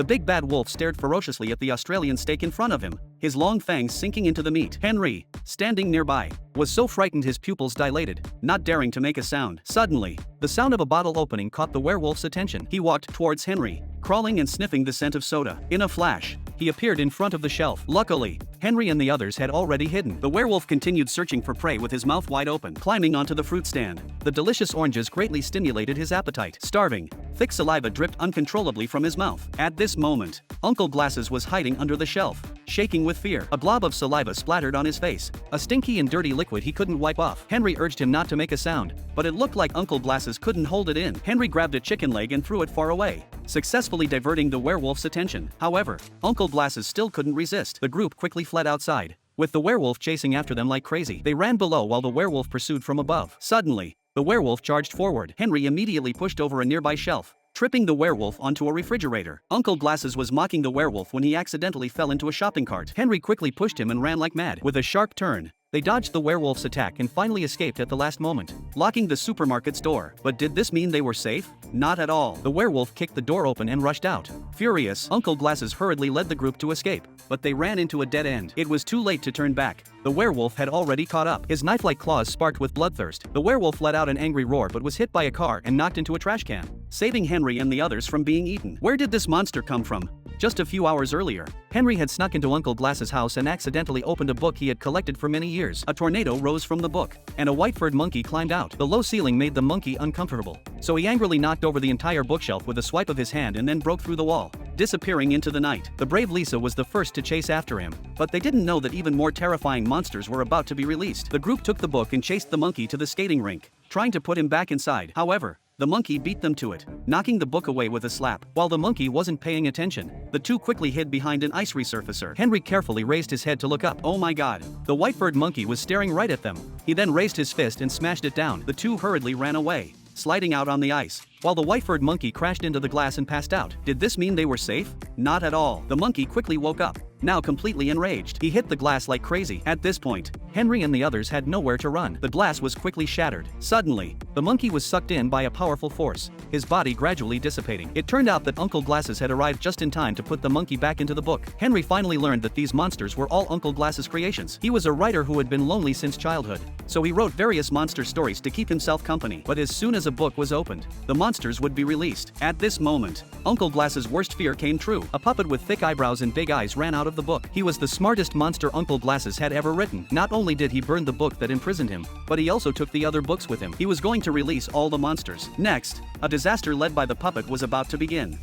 The big bad wolf stared ferociously at the Australian steak in front of him, his long fangs sinking into the meat. Henry, standing nearby, was so frightened his pupils dilated, not daring to make a sound. Suddenly, the sound of a bottle opening caught the werewolf's attention. He walked towards Henry, crawling and sniffing the scent of soda. In a flash, he appeared in front of the shelf. Luckily, Henry and the others had already hidden. The werewolf continued searching for prey with his mouth wide open, climbing onto the fruit stand. The delicious oranges greatly stimulated his appetite. Starving, thick saliva dripped uncontrollably from his mouth. At this moment, Uncle Glasses was hiding under the shelf, shaking with fear. A blob of saliva splattered on his face, a stinky and dirty liquid he couldn't wipe off. Henry urged him not to make a sound, but it looked like Uncle Glasses couldn't hold it in. Henry grabbed a chicken leg and threw it far away, successfully diverting the werewolf's attention. However, Uncle Glasses still couldn't resist. The group quickly fled outside, with the werewolf chasing after them like crazy. They ran below while the werewolf pursued from above. Suddenly, the werewolf charged forward. Henry immediately pushed over a nearby shelf, tripping the werewolf onto a refrigerator. Uncle Glasses was mocking the werewolf when he accidentally fell into a shopping cart. Henry quickly pushed him and ran like mad. With a sharp turn, they dodged the werewolf's attack and finally escaped at the last moment, locking the supermarket's door. But did this mean they were safe? Not at all. The werewolf kicked the door open and rushed out. Furious, Uncle Glasses hurriedly led the group to escape, but they ran into a dead end. It was too late to turn back. The werewolf had already caught up. His knife-like claws sparked with bloodthirst. The werewolf let out an angry roar but was hit by a car and knocked into a trash can, saving Henry and the others from being eaten. Where did this monster come from? Just a few hours earlier, Henry had snuck into Uncle Glass's house and accidentally opened a book he had collected for many years. A tornado rose from the book, and a white-furred monkey climbed out. The low ceiling made the monkey uncomfortable, so he angrily knocked over the entire bookshelf with a swipe of his hand and then broke through the wall, disappearing into the night. The brave Lisa was the first to chase after him, but they didn't know that even more terrifying monsters were about to be released. The group took the book and chased the monkey to the skating rink, trying to put him back inside. However, the monkey beat them to it, knocking the book away with a slap. While the monkey wasn't paying attention, the two quickly hid behind an ice resurfacer. Henry carefully raised his head to look up. Oh my god, the white-furred monkey was staring right at them. He then raised his fist and smashed it down. The two hurriedly ran away, sliding out on the ice, while the white-furred monkey crashed into the glass and passed out. Did this mean they were safe? Not at all. The monkey quickly woke up, now completely enraged. He hit the glass like crazy. At this point, Henry and the others had nowhere to run. The glass was quickly shattered. Suddenly, the monkey was sucked in by a powerful force, his body gradually dissipating. It turned out that Uncle Glasses had arrived just in time to put the monkey back into the book. Henry finally learned that these monsters were all Uncle Glasses' creations. He was a writer who had been lonely since childhood, so he wrote various monster stories to keep himself company. But as soon as a book was opened, the monsters would be released. At this moment, Uncle Glasses' worst fear came true. A puppet with thick eyebrows and big eyes ran out of the book. He was the smartest monster Uncle Glasses had ever written. Not only did he burn the book that imprisoned him, but he also took the other books with him. He was going to release all the monsters. Next, a disaster led by the puppet was about to begin.